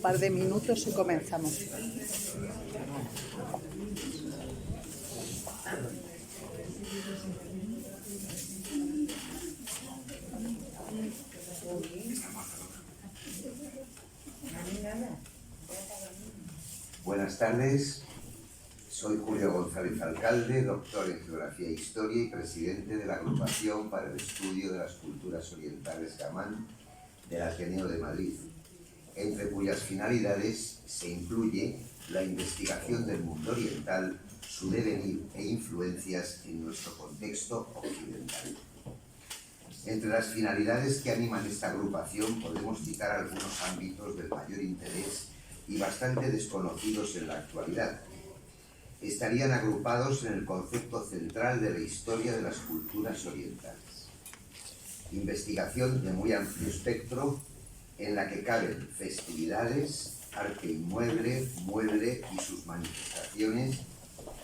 par de minutos y comenzamos. Buenas tardes, soy Julio González Alcalde, doctor en Geografía e Historia y presidente de la Agrupación para el Estudio de las Culturas Orientales Gamán del Ateneo de Madrid, entre cuyas finalidades se incluye la investigación del mundo oriental, su devenir e influencias en nuestro contexto occidental. Entre las finalidades que animan esta agrupación podemos citar algunos ámbitos del mayor interés y bastante desconocidos en la actualidad. Estarían agrupados en el concepto central de la historia de las culturas orientales. Investigación de muy amplio espectro, en la que caben festividades, arte inmueble, mueble y sus manifestaciones,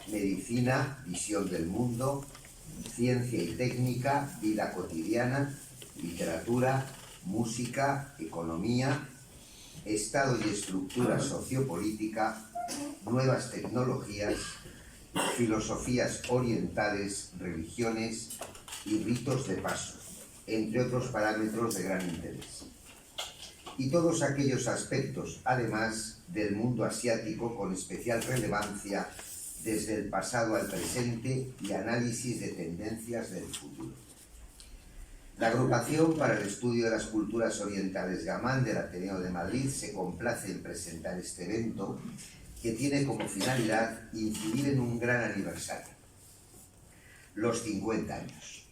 medicina, visión del mundo, ciencia y técnica, vida cotidiana, literatura, música, economía, estado y estructura sociopolítica, nuevas tecnologías, filosofías orientales, religiones y ritos de paso, entre otros parámetros de gran interés. Y todos aquellos aspectos, además, del mundo asiático con especial relevancia desde el pasado al presente y análisis de tendencias del futuro. La Agrupación para el Estudio de las Culturas Orientales Gamán del Ateneo de Madrid se complace en presentar este evento que tiene como finalidad incidir en un gran aniversario, los 50 años,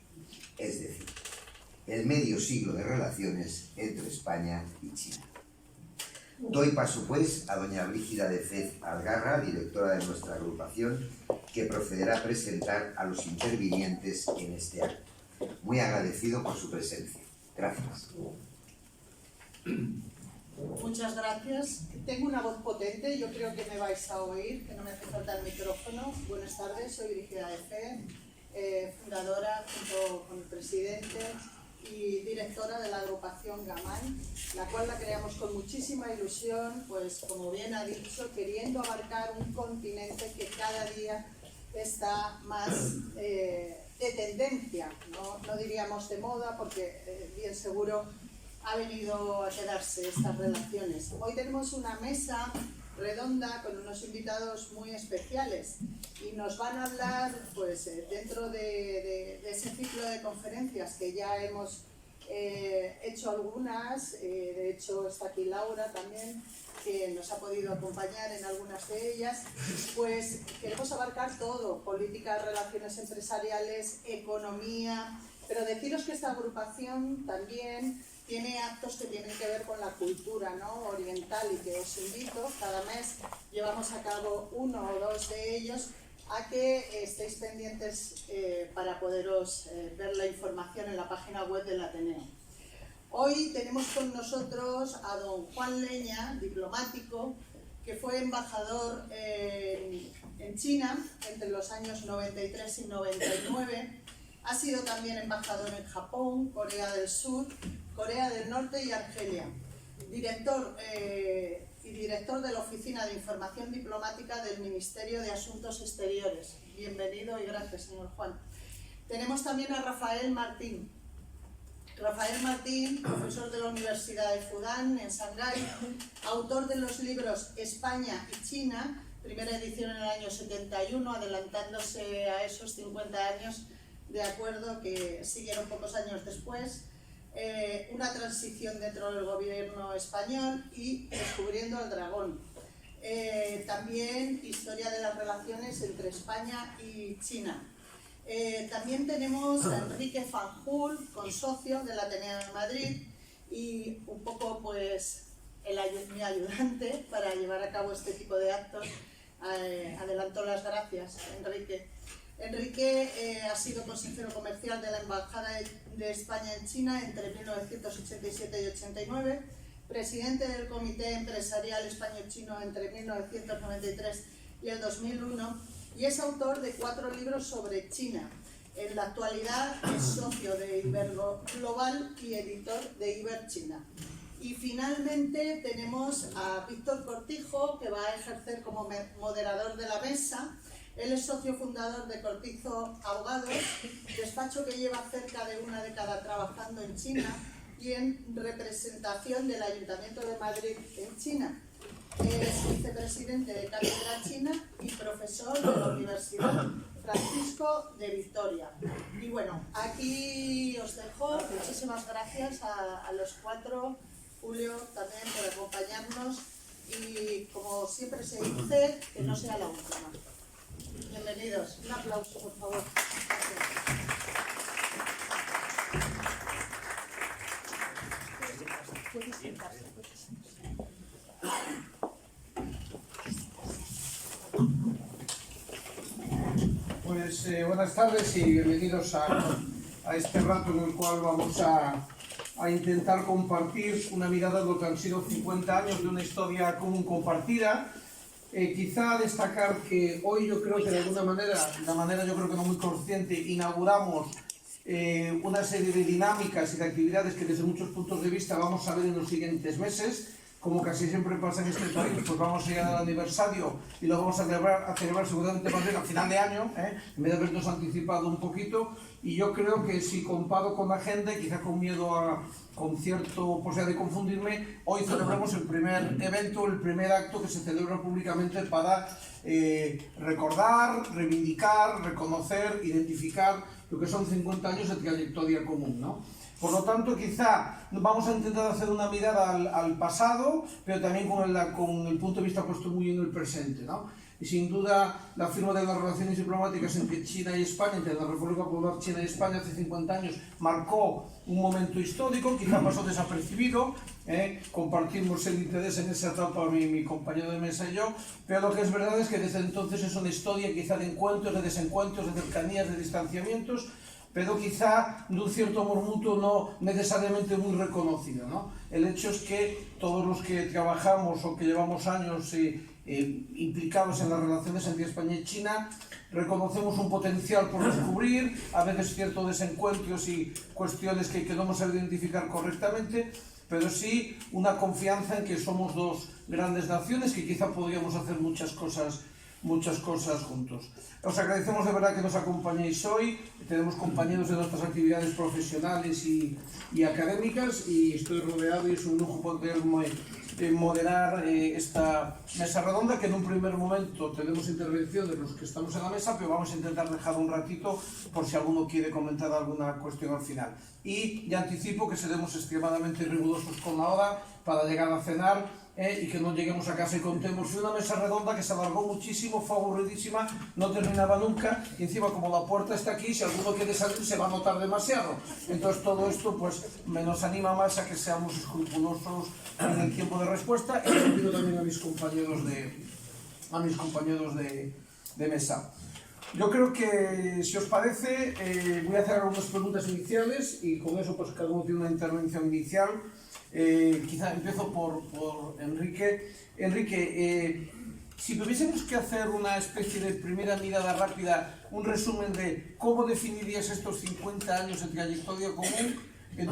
es decir, el medio siglo de relaciones entre España y China. Doy paso pues a doña Brígida de Fez Algarra, directora de nuestra agrupación, que procederá a presentar a los intervinientes en este acto. Muy agradecido por su presencia. Gracias. Muchas gracias. Tengo una voz potente, yo creo que me vais a oír, que no me hace falta el micrófono. Buenas tardes, soy Brígida de Fez, fundadora junto con el presidente y directora de la agrupación Gamán, la cual la creamos con muchísima ilusión, pues como bien ha dicho, queriendo abarcar un continente que cada día está más de tendencia, no diríamos de moda, porque bien seguro ha venido a quedarse estas relaciones. Hoy tenemos una mesa redonda con unos invitados muy especiales y nos van a hablar, pues dentro de ese ciclo de conferencias que ya hemos hecho algunas, de hecho está aquí Laura también, que nos ha podido acompañar en algunas de ellas, pues queremos abarcar todo: política, relaciones empresariales, economía, pero deciros que esta agrupación también tiene actos que tienen que ver con la cultura, ¿no?, oriental, y que os invito, cada mes llevamos a cabo uno o dos de ellos, a que estéis pendientes para poderos ver la información en la página web del Ateneo. Hoy tenemos con nosotros a don Juan Leña, diplomático, que fue embajador en China entre los años 93 y 99. Ha sido también embajador en Japón, Corea del Sur, Corea del Norte y Argelia. Director de la Oficina de Información Diplomática del Ministerio de Asuntos Exteriores. Bienvenido y gracias, señor Juan. Tenemos también a Rafael Martín. Rafael Martín, profesor de la Universidad de Fudan en Shanghái, autor de los libros España y China, primera edición en el año 71, adelantándose a esos 50 años, de acuerdo, que siguieron pocos años después, una transición dentro del gobierno español y Descubriendo el Dragón. También historia de las relaciones entre España y China. También tenemos a Enrique Fanjul, consocio del Ateneo de Madrid y un poco pues mi ayudante para llevar a cabo este tipo de actos. Adelanto las gracias, Enrique. Enrique ha sido consejero comercial de la Embajada de España en China entre 1987 y 89, presidente del Comité Empresarial Español-Chino entre 1993 y el 2001, y es autor de 4 libros sobre China. En la actualidad es socio de Iberglobal y editor de Iber China. Y finalmente tenemos a Víctor Cortijo, que va a ejercer como moderador de la mesa. Él es socio fundador de Cortijo Abogados, despacho que lleva cerca de una década trabajando en China y en representación del Ayuntamiento de Madrid en China. Es vicepresidente de Cátedra China y profesor de la Universidad Francisco de Vitoria. Y bueno, aquí os dejo. Muchísimas gracias a los cuatro, Julio también por acompañarnos y, como siempre se dice, que no sea la última. Bienvenidos. Un aplauso, por favor. Gracias. Puedes sentarse. Pues buenas tardes y bienvenidos a este rato en el cual vamos a intentar compartir una mirada de lo que han sido 50 años de una historia común compartida. Quizá destacar que hoy yo creo que de alguna manera, yo creo que no muy consciente, inauguramos una serie de dinámicas y de actividades que desde muchos puntos de vista vamos a ver en los siguientes meses. Como casi siempre pasa en este país, pues vamos a llegar al aniversario y lo vamos a celebrar seguramente más bien a final de año, en vez de habernos anticipado un poquito. Y yo creo que si comparo con la agenda, y quizá con miedo con cierto posibilidad de confundirme, hoy celebramos el primer evento, el primer acto que se celebra públicamente para recordar, reivindicar, reconocer, identificar lo que son 50 años de trayectoria común, ¿no? Por lo tanto, quizá vamos a intentar hacer una mirada al pasado, pero también con el punto de vista puesto muy en el presente, ¿no? Y sin duda, la firma de las relaciones diplomáticas entre China y España, entre la República Popular China y España hace 50 años, marcó un momento histórico, quizá pasó desapercibido, compartimos el interés en esa etapa mi compañero de mesa y yo, pero lo que es verdad es que desde entonces es una historia quizá de encuentros, de desencuentros, de cercanías, de distanciamientos, pero quizá de un cierto amor mutuo no necesariamente muy reconocido, ¿no? El hecho es que todos los que trabajamos o que llevamos años implicados en las relaciones entre España y China reconocemos un potencial por descubrir, a veces ciertos desencuentros y cuestiones que no hemos sabido identificar correctamente, pero sí una confianza en que somos dos grandes naciones que quizá podríamos hacer muchas cosas juntos. Os agradecemos de verdad que nos acompañéis hoy. Tenemos compañeros de nuestras actividades profesionales y académicas y estoy rodeado y es un lujo poder moderar esta mesa redonda, que en un primer momento tenemos intervención de los que estamos en la mesa, pero vamos a intentar dejar un ratito por si alguno quiere comentar alguna cuestión al final. Y ya anticipo que seremos extremadamente rigurosos con la hora para llegar a cenar, y que no lleguemos a casa y contemos. Fue una mesa redonda que se alargó muchísimo, fue aburridísima, no terminaba nunca, y encima como la puerta está aquí, si alguno quiere salir se va a notar demasiado. Entonces todo esto pues nos anima más a que seamos escrupulosos en el tiempo de respuesta, y le pido también a mis compañeros de mesa. Yo creo que, si os parece, voy a hacer algunas preguntas iniciales y con eso pues cada uno tiene una intervención inicial. Quizá empiezo por Enrique. Enrique, si tuviésemos que hacer una especie de primera mirada rápida, un resumen de cómo definirías estos 50 años de trayectoria común, en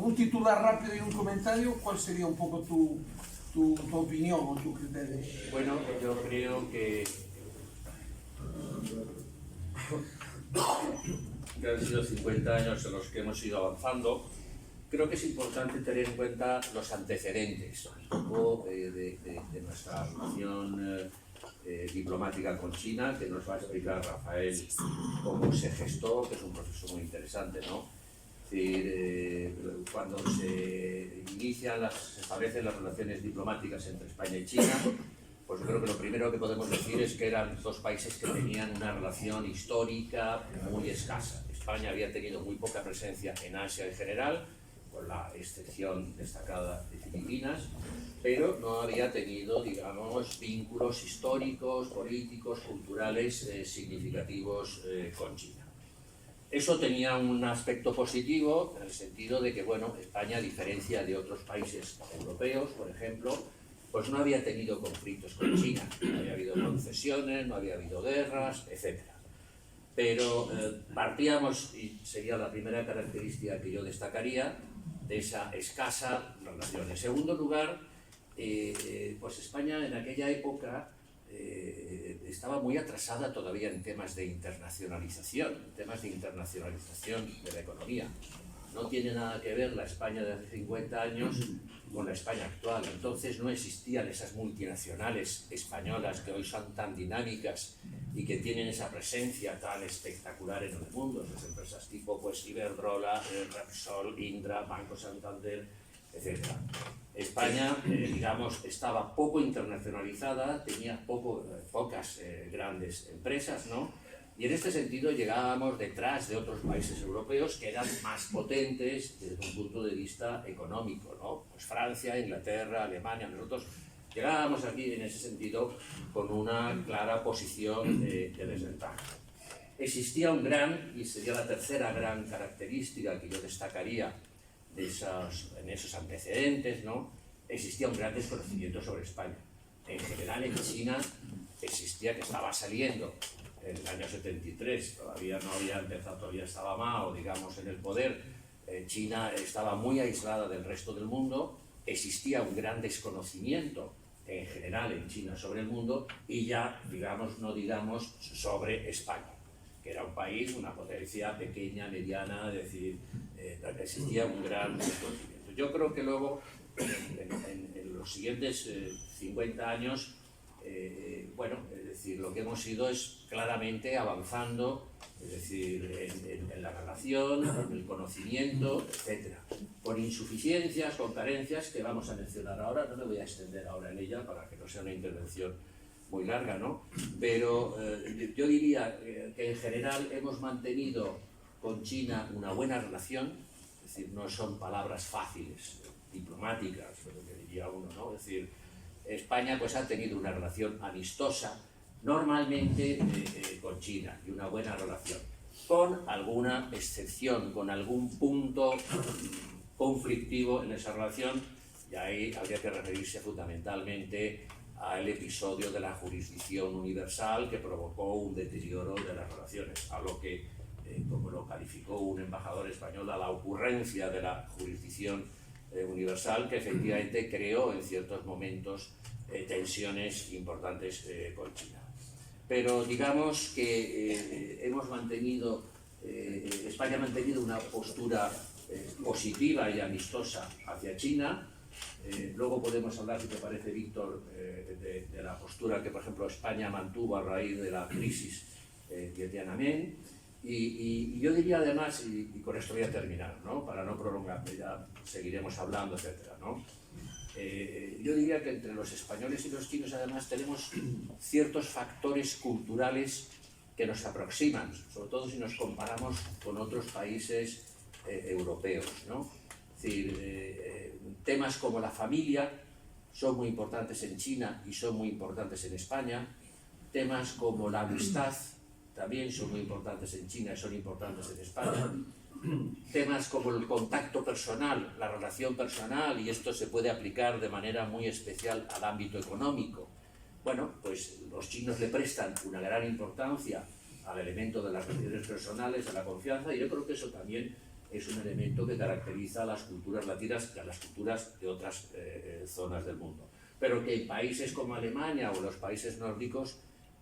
un titular rápido y un comentario, ¿cuál sería un poco tu opinión o tu criterio? Bueno, yo creo que han sido 50 años en los que hemos ido avanzando. Creo que es importante tener en cuenta los antecedentes de nuestra relación diplomática con China, que nos va a explicar Rafael cómo se gestó, que es un proceso muy interesante, ¿no? Es decir, cuando se establecen las relaciones diplomáticas entre España y China, pues yo creo que lo primero que podemos decir es que eran dos países que tenían una relación histórica muy escasa. España había tenido muy poca presencia en Asia en general, con la excepción destacada de Filipinas, pero no había tenido, digamos, vínculos históricos, políticos, culturales significativos con China. Eso tenía un aspecto positivo en el sentido de que, bueno, España, a diferencia de otros países europeos, por ejemplo, pues no había tenido conflictos con China, no había habido concesiones, no había habido guerras, etc. Pero partíamos, y sería la primera característica que yo destacaría, de esa escasa relación. En segundo lugar, pues España en aquella época estaba muy atrasada todavía en temas de internacionalización, de la economía. No tiene nada que ver la España de hace 50 años con la España actual. Entonces no existían esas multinacionales españolas que hoy son tan dinámicas y que tienen esa presencia tan espectacular en el mundo. Las empresas tipo pues, Iberdrola, Repsol, Indra, Banco Santander, etc. España, digamos, estaba poco internacionalizada, tenía pocas grandes empresas, ¿no? Y en este sentido llegábamos detrás de otros países europeos que eran más potentes desde un punto de vista económico, ¿no? Pues Francia, Inglaterra, Alemania, nosotros llegábamos aquí en ese sentido con una clara posición de desventaja. Existía un gran, y sería la tercera gran característica que yo destacaría en esos antecedentes, ¿no? Existía un gran desconocimiento sobre España. En general en China existía, que estaba saliendo en el año 73, todavía no había empezado, todavía estaba Mao, digamos, en el poder. China estaba muy aislada del resto del mundo, existía un gran desconocimiento en general en China sobre el mundo y ya, digamos, no digamos sobre España, que era un país, una potencia pequeña, mediana, es decir, existía un gran desconocimiento. Yo creo que luego, en los siguientes 50 años, bueno, es decir, lo que hemos ido es claramente avanzando, es decir, en la relación, en el conocimiento, etc. Con insuficiencias, con carencias que vamos a mencionar ahora, no me voy a extender ahora en ella para que no sea una intervención muy larga, ¿no? Pero yo diría que en general hemos mantenido con China una buena relación, es decir, no son palabras fáciles, diplomáticas, lo que diría uno, ¿no? Es decir, España pues ha tenido una relación amistosa normalmente con China y una buena relación, con alguna excepción, con algún punto conflictivo en esa relación, y ahí habría que referirse fundamentalmente al episodio de la jurisdicción universal que provocó un deterioro de las relaciones, a lo que, como lo calificó un embajador español, a la ocurrencia de la jurisdicción universal, que efectivamente creó en ciertos momentos tensiones importantes con China. Pero digamos que España ha mantenido una postura positiva y amistosa hacia China. Luego podemos hablar, si te parece, Víctor, de la postura que, por ejemplo, España mantuvo a raíz de la crisis de Tiananmen. Y yo diría además, y con esto voy a terminar, ¿no? Para no prolongarme, ya seguiremos hablando, etcétera, ¿no? Yo diría que entre los españoles y los chinos además tenemos ciertos factores culturales que nos aproximan, sobre todo si nos comparamos con otros países europeos, ¿no? Es decir, temas como la familia son muy importantes en China y son muy importantes en España, temas como la amistad también son muy importantes en China y son importantes en España. Temas como el contacto personal, la relación personal, y esto se puede aplicar de manera muy especial al ámbito económico. Bueno, pues los chinos le prestan una gran importancia al elemento de las relaciones personales, a la confianza, y yo creo que eso también es un elemento que caracteriza a las culturas latinas y a las culturas de otras zonas del mundo. Pero que en países como Alemania o los países nórdicos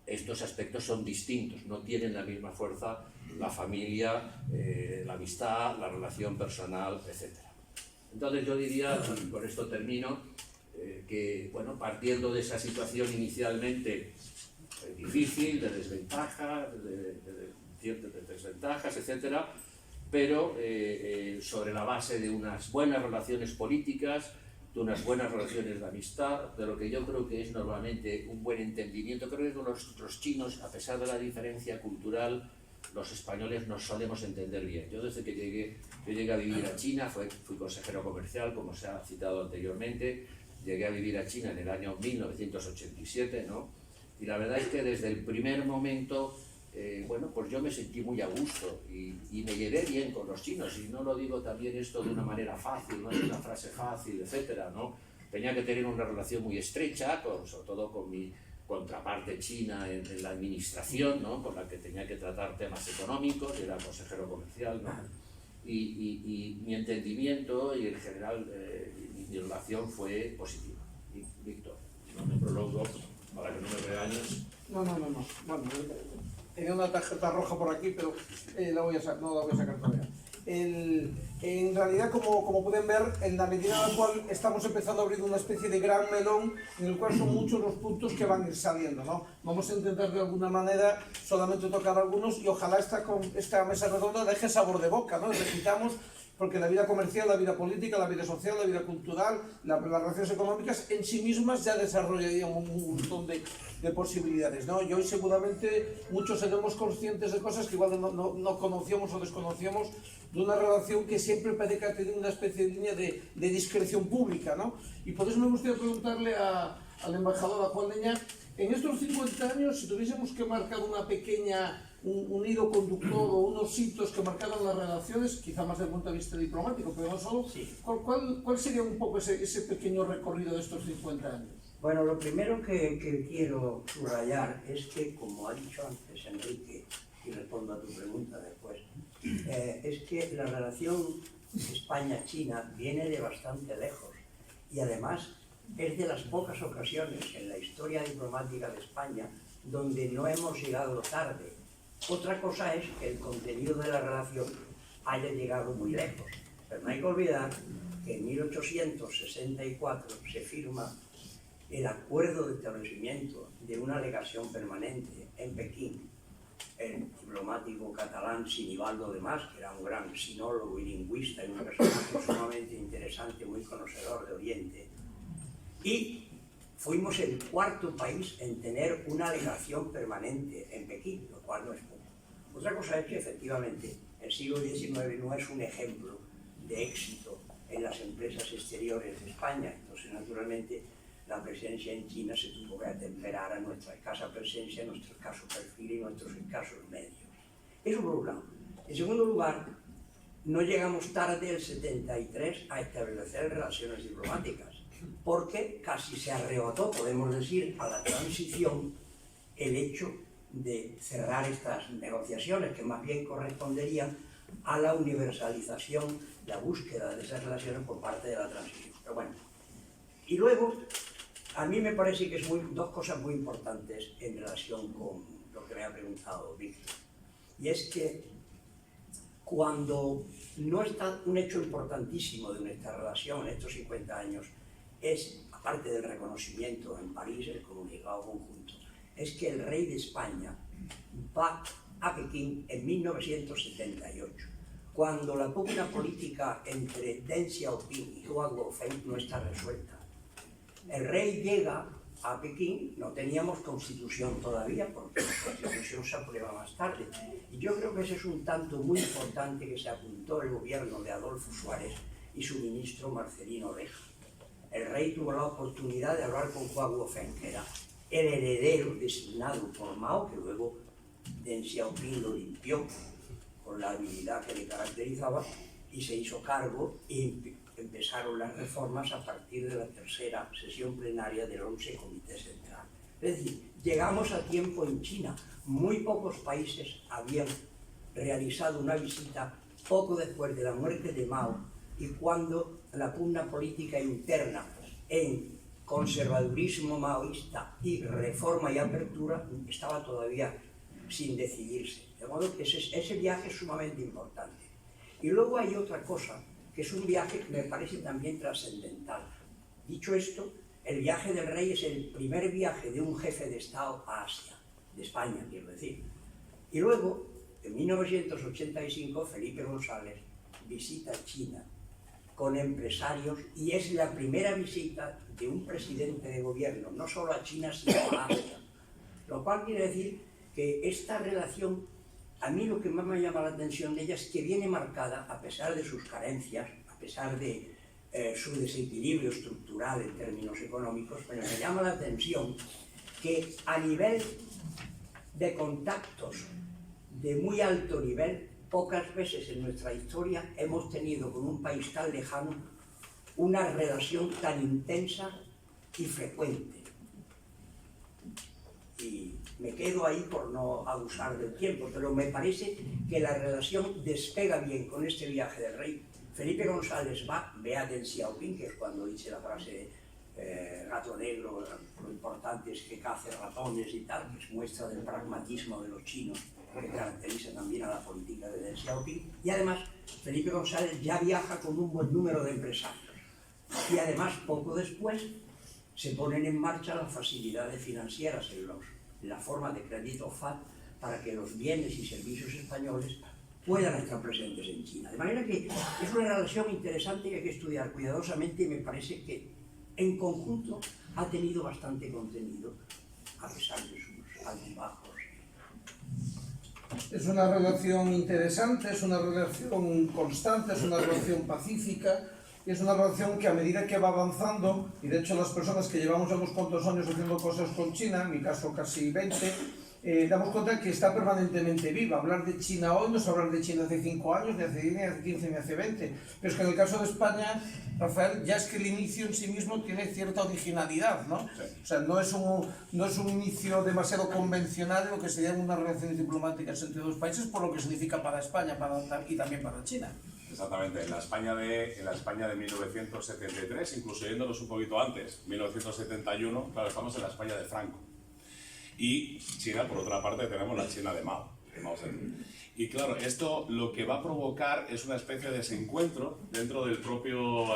estos aspectos son distintos, no tienen la misma fuerza la familia, la amistad, la relación personal, etc. Entonces yo diría, y con esto termino, que bueno, partiendo de esa situación inicialmente difícil, de desventaja, de ciertas desventajas, etc., pero sobre la base de unas buenas relaciones políticas, de unas buenas relaciones de amistad, de lo que yo creo que es normalmente un buen entendimiento. Creo que con los chinos, a pesar de la diferencia cultural, los españoles nos solemos entender bien. Yo desde que llegué a vivir a China, fui consejero comercial, como se ha citado anteriormente, llegué a vivir a China en el año 1987, ¿no? Y la verdad es que desde el primer momento, bueno, pues yo me sentí muy a gusto y me llevé bien con los chinos, y no lo digo también esto de una manera fácil, no es una frase fácil, etcétera, ¿no? Tenía que tener una relación muy estrecha, sobre todo con mi contraparte china en la administración, ¿no? Con la que tenía que tratar temas económicos, era consejero comercial, ¿no? y mi entendimiento y en general mi relación fue positiva. Víctor, no me prolongo para que no me regañes. No. Bueno, tenía una tarjeta roja por aquí, pero no la voy a sacar todavía. En realidad, como pueden ver, en la medida en la cual estamos empezando a abrir una especie de gran melón en el cual son muchos los puntos que van a ir saliendo, ¿no? Vamos a intentar de alguna manera solamente tocar algunos y ojalá esta mesa redonda deje sabor de boca, ¿no? Repitamos, porque la vida comercial, la vida política, la vida social, la vida cultural, las relaciones económicas en sí mismas ya desarrollarían un montón de posibilidades, ¿no? Y hoy seguramente muchos seremos conscientes de cosas que igual no conocíamos o desconocíamos, de una relación que siempre parece que ha tenido una especie de línea de discreción pública, ¿no? Y por eso me gustaría preguntarle al embajador, a Juan Leña, en estos 50 años, si tuviésemos que marcar una pequeña, un hilo conductor o unos hitos que marcaran las relaciones, quizá más desde el punto de vista diplomático, pero no solo, sí. ¿Cuál sería un poco ese pequeño recorrido de estos 50 años? Bueno, lo primero que quiero subrayar es que, como ha dicho antes Enrique, y respondo a tu pregunta después, es que la relación España-China viene de bastante lejos y además es de las pocas ocasiones en la historia diplomática de España donde no hemos llegado tarde. Otra cosa es que el contenido de la relación haya llegado muy lejos, pero no hay que olvidar que en 1864 se firma el acuerdo de establecimiento de una legación permanente en Pekín. El diplomático catalán Sinibaldo de Mas, que era un gran sinólogo y lingüista y un personaje sumamente interesante, muy conocedor de Oriente, y fuimos el cuarto país en tener una legación permanente en Pekín, lo cual no es poco. Otra cosa es que efectivamente el siglo XIX no es un ejemplo de éxito en las empresas exteriores de España, entonces naturalmente la presencia en China se tuvo que atemperar a nuestra escasa presencia, nuestro escaso perfil y nuestros escasos medios. Eso por un lado. En segundo lugar, no llegamos tarde el 73 a establecer relaciones diplomáticas, porque casi se arrebató, podemos decir, a la transición el hecho de cerrar estas negociaciones, que más bien corresponderían a la universalización, la búsqueda de esas relaciones por parte de la transición. Pero bueno, y luego, a mí me parece que es dos cosas muy importantes en relación con lo que me ha preguntado Víctor. Y es que cuando no está un hecho importantísimo de nuestra relación en estos 50 años, es, aparte del reconocimiento en París, el comunicado conjunto, es que el rey de España va a Pekín en 1978, cuando la pugna política entre Deng Xiaoping y Huang Guofeng no está resuelta. El rey llega a Pekín, no teníamos constitución todavía, porque la constitución se aprueba más tarde. Y yo creo que ese es un tanto muy importante que se apuntó el gobierno de Adolfo Suárez y su ministro Marcelino Oreja. El rey tuvo la oportunidad de hablar con Huang Guofeng, que era el heredero designado por Mao, que luego Deng Xiaoping lo limpió con la habilidad que le caracterizaba y se hizo cargo y empezaron las reformas a partir de la tercera sesión plenaria del 11 Comité Central. Es decir, llegamos a tiempo en China. Muy pocos países habían realizado una visita poco después de la muerte de Mao y cuando la pugna política interna en conservadurismo maoísta y reforma y apertura estaba todavía sin decidirse. De modo que ese viaje es sumamente importante. Y luego hay otra cosa, que es un viaje que me parece también trascendental. Dicho esto, el viaje del rey es el primer viaje de un jefe de Estado a Asia, de España, quiero decir. Y luego, en 1985, Felipe González visita China con empresarios y es la primera visita de un presidente de gobierno, no solo a China, sino a Asia. Lo cual quiere decir que esta relación, a mí lo que más me llama la atención de ella es que viene marcada, a pesar de sus carencias, a pesar de su desequilibrio estructural en términos económicos, pero me llama la atención que a nivel de contactos de muy alto nivel, pocas veces en nuestra historia hemos tenido con un país tan lejano una relación tan intensa y frecuente. y me quedo ahí por no abusar del tiempo, pero me parece que la relación despega bien con este viaje del rey. Felipe González ve a Deng Xiaoping, que es cuando dice la frase gato negro, lo importante es que cace ratones y tal, que es muestra del pragmatismo de los chinos, que caracteriza también a la política de Deng Xiaoping. Y además, Felipe González ya viaja con un buen número de empresarios. Y además, poco después, se ponen en marcha las facilidades financieras en la forma de crédito FAT para que los bienes y servicios españoles puedan estar presentes en China. De manera que es una relación interesante que hay que estudiar cuidadosamente y me parece que en conjunto ha tenido bastante contenido a pesar de sus altibajos. Es una relación interesante, es una relación constante, es una relación pacífica. Y es una relación que a medida que va avanzando, y de hecho las personas que llevamos ya unos cuantos años haciendo cosas con China, en mi caso casi 20, damos cuenta que está permanentemente viva. Hablar de China hoy no es hablar de China hace 5 años, ni hace 10, ni hace 15, ni hace 20. Pero es que en el caso de España, Rafael, ya es que el inicio en sí mismo tiene cierta originalidad, ¿no? Sí. O sea, no es un inicio demasiado convencional de lo que serían unas relaciones diplomáticas entre dos países, por lo que significa para España y también para China. Exactamente, en la España de 1973, incluso yéndonos un poquito antes, 1971, claro, estamos en la España de Franco. Y China, por otra parte, tenemos la China de Mao Zedong. Y claro, esto lo que va a provocar es una especie de desencuentro dentro del propio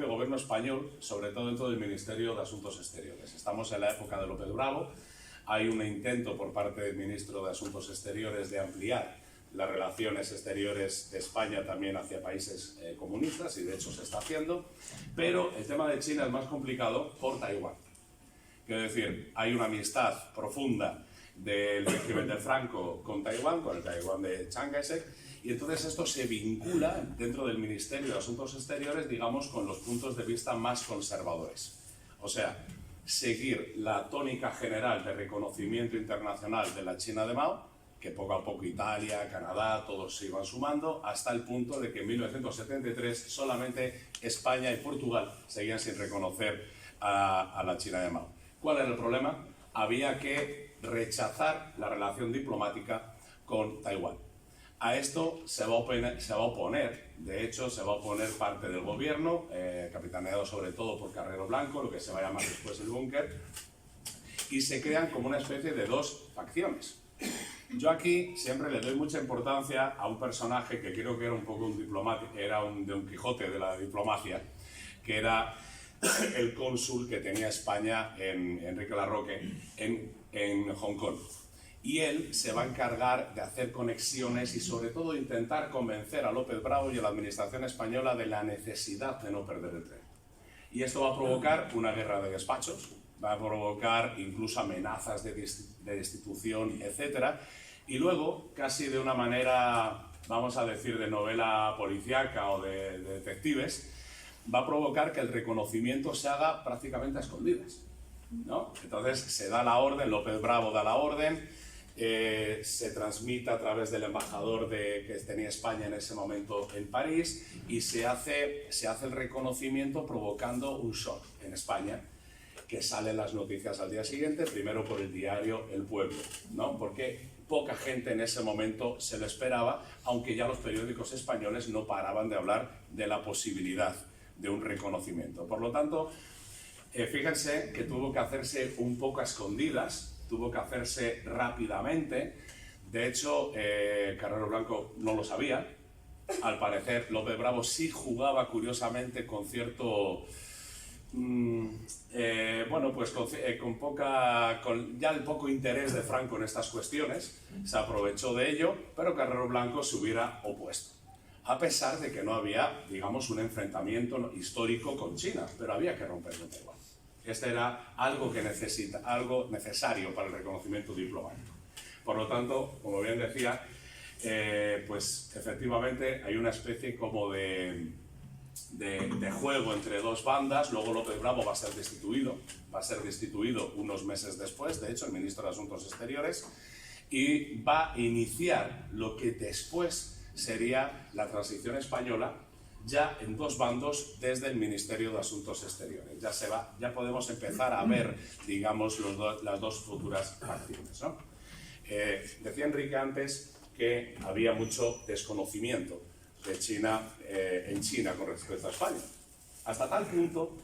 gobierno español, sobre todo dentro del Ministerio de Asuntos Exteriores. Estamos en la época de López Bravo, hay un intento por parte del ministro de Asuntos Exteriores de ampliar las relaciones exteriores de España también hacia países comunistas, y de hecho se está haciendo, pero el tema de China es más complicado por Taiwán. Quiero decir, hay una amistad profunda del régimen de Franco con Taiwán, con el Taiwán de Chiang Kai-shek, y entonces esto se vincula dentro del Ministerio de Asuntos Exteriores, digamos, con los puntos de vista más conservadores. O sea, seguir la tónica general de reconocimiento internacional de la China de Mao, que poco a poco Italia, Canadá, todos se iban sumando, hasta el punto de que en 1973 solamente España y Portugal seguían sin reconocer a la China de Mao. ¿Cuál era el problema? Había que rechazar la relación diplomática con Taiwán. A esto se va a oponer, de hecho se va a oponer parte del gobierno, capitaneado sobre todo por Carrero Blanco, lo que se va a llamar después el búnker, y se crean como una especie de dos facciones. Yo aquí siempre le doy mucha importancia a un personaje que creo que era un poco un diplomático, era de un Quijote de la diplomacia, que era el cónsul que tenía España, Enrique Larroque, en Hong Kong. Y él se va a encargar de hacer conexiones y sobre todo intentar convencer a López Bravo y a la administración española de la necesidad de no perder el tren. Y esto va a provocar una guerra de despachos, va a provocar incluso amenazas de destitución, etc. Y luego, casi de una manera, vamos a decir, de novela policíaca o de detectives, va a provocar que el reconocimiento se haga prácticamente a escondidas, ¿no? Entonces se da la orden, López Bravo da la orden, se transmite a través del embajador que tenía España en ese momento en París, y se hace el reconocimiento provocando un shock en España, que salen las noticias al día siguiente, primero por el diario El Pueblo, ¿no? Porque poca gente en ese momento se lo esperaba, aunque ya los periódicos españoles no paraban de hablar de la posibilidad de un reconocimiento. Por lo tanto, fíjense que tuvo que hacerse un poco a escondidas, tuvo que hacerse rápidamente. De hecho, Carrero Blanco no lo sabía. Al parecer, López Bravo sí jugaba curiosamente con cierto... bueno, pues con ya el poco interés de Franco en estas cuestiones, se aprovechó de ello, pero Carrero Blanco se hubiera opuesto, a pesar de que no había, digamos, un enfrentamiento histórico con China, pero había que romper con Taiwán. Este era algo necesario para el reconocimiento diplomático. Por lo tanto, como bien decía, pues efectivamente hay una especie como de juego entre dos bandas. Luego López Bravo va a ser destituido unos meses después, de hecho, el ministro de Asuntos Exteriores, y va a iniciar lo que después sería la transición española, ya en dos bandos desde el Ministerio de Asuntos Exteriores. Ya podemos empezar a ver, digamos, las dos futuras facciones, ¿no? Decía Enrique antes que había mucho desconocimiento de China, en China con respecto a España. Hasta tal punto,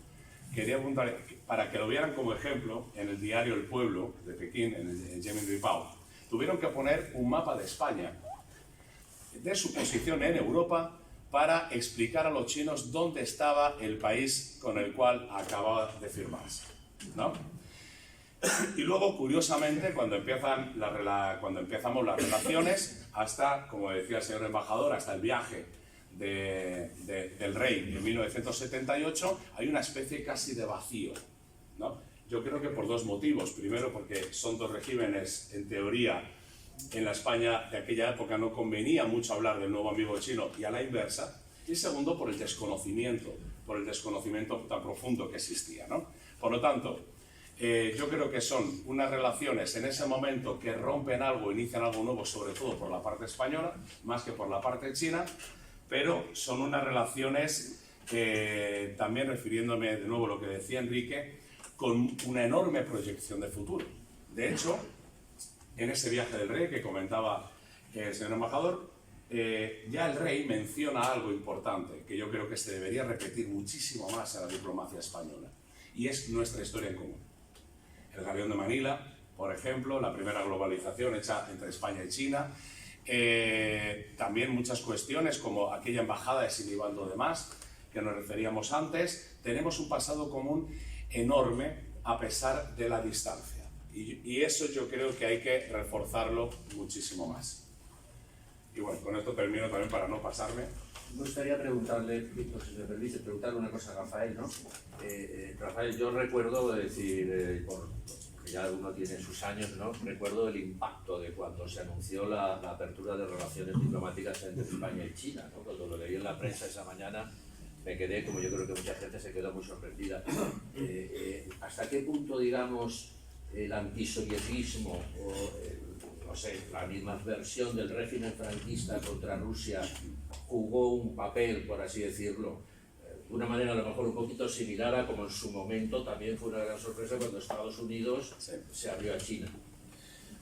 quería apuntar, para que lo vieran como ejemplo, en el diario El Pueblo de Pekín, en el Yemen Ripao, tuvieron que poner un mapa de España, de su posición en Europa, para explicar a los chinos dónde estaba el país con el cual acababa de firmarse, ¿no? Y luego, curiosamente, cuando empezamos las relaciones, hasta, como decía el señor embajador, hasta el viaje del rey en 1978, hay una especie casi de vacío, ¿no? Yo creo que por dos motivos. Primero, porque son dos regímenes, en teoría, en la España de aquella época no convenía mucho hablar del nuevo amigo chino, y a la inversa. Y segundo, por el desconocimiento tan profundo que existía, ¿no? Por lo tanto, yo creo que son unas relaciones en ese momento que rompen algo, inician algo nuevo, sobre todo por la parte española, más que por la parte china, pero son unas relaciones, también refiriéndome de nuevo a lo que decía Enrique, con una enorme proyección de futuro. De hecho, en ese viaje del rey que comentaba el señor embajador, ya el rey menciona algo importante que yo creo que se debería repetir muchísimo más en la diplomacia española, y es nuestra historia en común. El Galeón de Manila, por ejemplo, la primera globalización hecha entre España y China, también muchas cuestiones como aquella embajada de Sinibaldo de Mas, que nos referíamos antes. Tenemos un pasado común enorme a pesar de la distancia, y eso yo creo que hay que reforzarlo muchísimo más. Y bueno, con esto termino también para no pasarme. Me gustaría preguntarle, Víctor, si me permite, preguntarle una cosa a Rafael, ¿no? Rafael, yo recuerdo, porque ya uno tiene sus años, ¿no? Recuerdo el impacto de cuando se anunció la apertura de relaciones diplomáticas entre España y China, ¿no? Cuando lo leí en la prensa esa mañana, me quedé, como yo creo que mucha gente se quedó muy sorprendida. ¿Hasta qué punto, digamos, el antisovietismo o no sé, la misma versión del régimen franquista contra Rusia jugó un papel, por así decirlo, de una manera a lo mejor un poquito similar a como en su momento también fue una gran sorpresa cuando Estados Unidos se abrió a China?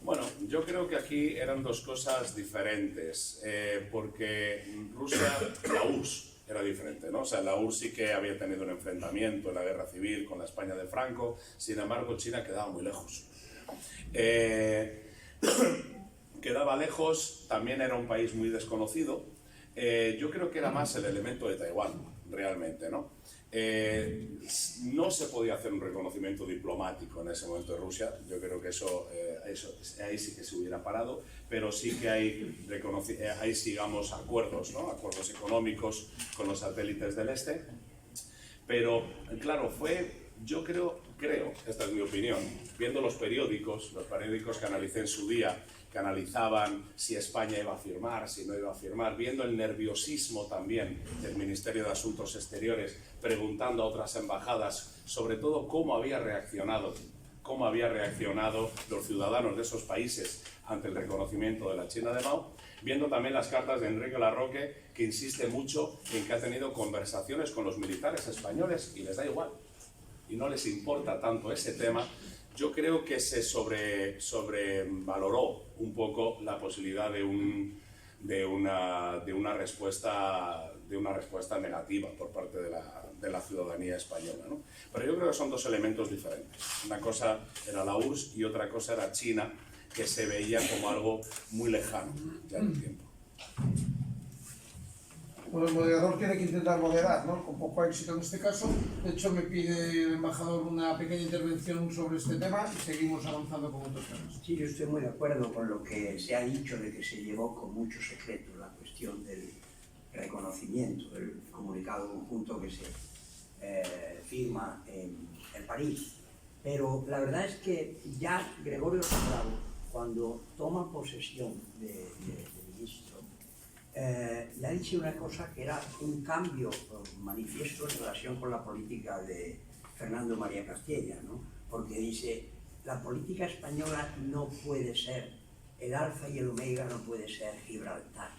Bueno, yo creo que aquí eran dos cosas diferentes, porque Rusia, la URSS, era diferente, ¿no? O sea, la URSS sí que había tenido un enfrentamiento en la guerra civil con la España de Franco, sin embargo China quedaba muy lejos. Quedaba lejos, también era un país muy desconocido. Yo creo que era más el elemento de Taiwán, realmente, ¿no? No se podía hacer un reconocimiento diplomático en ese momento de Rusia. Yo creo que eso ahí sí que se hubiera parado, pero sí que hay digamos, acuerdos, ¿no? Acuerdos económicos con los satélites del este. Pero, claro, yo creo, esta es mi opinión, viendo los periódicos que analicé en su día, que analizaban si España iba a firmar, si no iba a firmar, viendo el nerviosismo también del Ministerio de Asuntos Exteriores, preguntando a otras embajadas sobre todo cómo había reaccionado los ciudadanos de esos países ante el reconocimiento de la China de Mao, viendo también las cartas de Enrique Larroque, que insiste mucho en que ha tenido conversaciones con los militares españoles y les da igual, y no les importa tanto ese tema. Yo creo que se sobrevaloró un poco la posibilidad de una respuesta negativa por parte de la ciudadanía española, ¿no? Pero yo creo que son dos elementos diferentes. Una cosa era la URSS y otra cosa era China, que se veía como algo muy lejano ya en el tiempo. Bueno, el moderador tiene que intentar moderar, ¿no? Con poco éxito en este caso. De hecho, me pide el embajador una pequeña intervención sobre este tema y seguimos avanzando con otros temas. Sí, yo estoy muy de acuerdo con lo que se ha dicho de que se llevó con mucho secreto la cuestión del reconocimiento, del comunicado conjunto que se firma en París. Pero la verdad es que ya Gregorio Sagrado, cuando toma posesión de ministro, le ha dicho una cosa que era un cambio manifiesto en relación con la política de Fernando María Castella, ¿no? Porque dice, la política española no puede ser, el alfa y el omega no puede ser Gibraltar.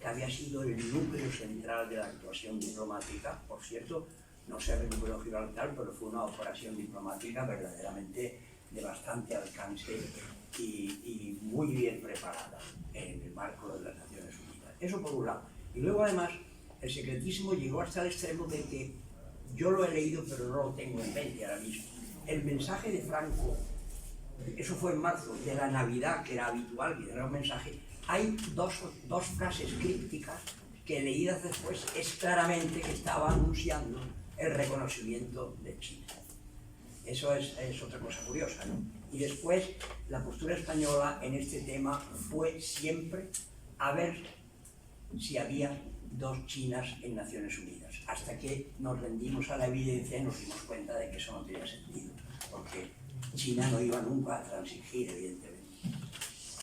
que había sido el núcleo central de la actuación diplomática. Por cierto, no se recuperó Gibraltar, pero fue una operación diplomática verdaderamente de bastante alcance y muy bien preparada en el marco de las Naciones Unidas. Eso por un lado. Y luego además el secretismo llegó hasta el extremo de que yo lo he leído pero no lo tengo en mente ahora mismo. El mensaje de Franco, eso fue en marzo, de la Navidad, que era habitual que era un mensaje, hay dos frases crípticas que leídas después es claramente que estaba anunciando el reconocimiento de China. Eso es otra cosa curiosa, ¿no? Y después, la postura española en este tema fue siempre a ver si había dos Chinas en Naciones Unidas, hasta que nos rendimos a la evidencia y nos dimos cuenta de que eso no tenía sentido, porque China no iba nunca a transigir, evidentemente.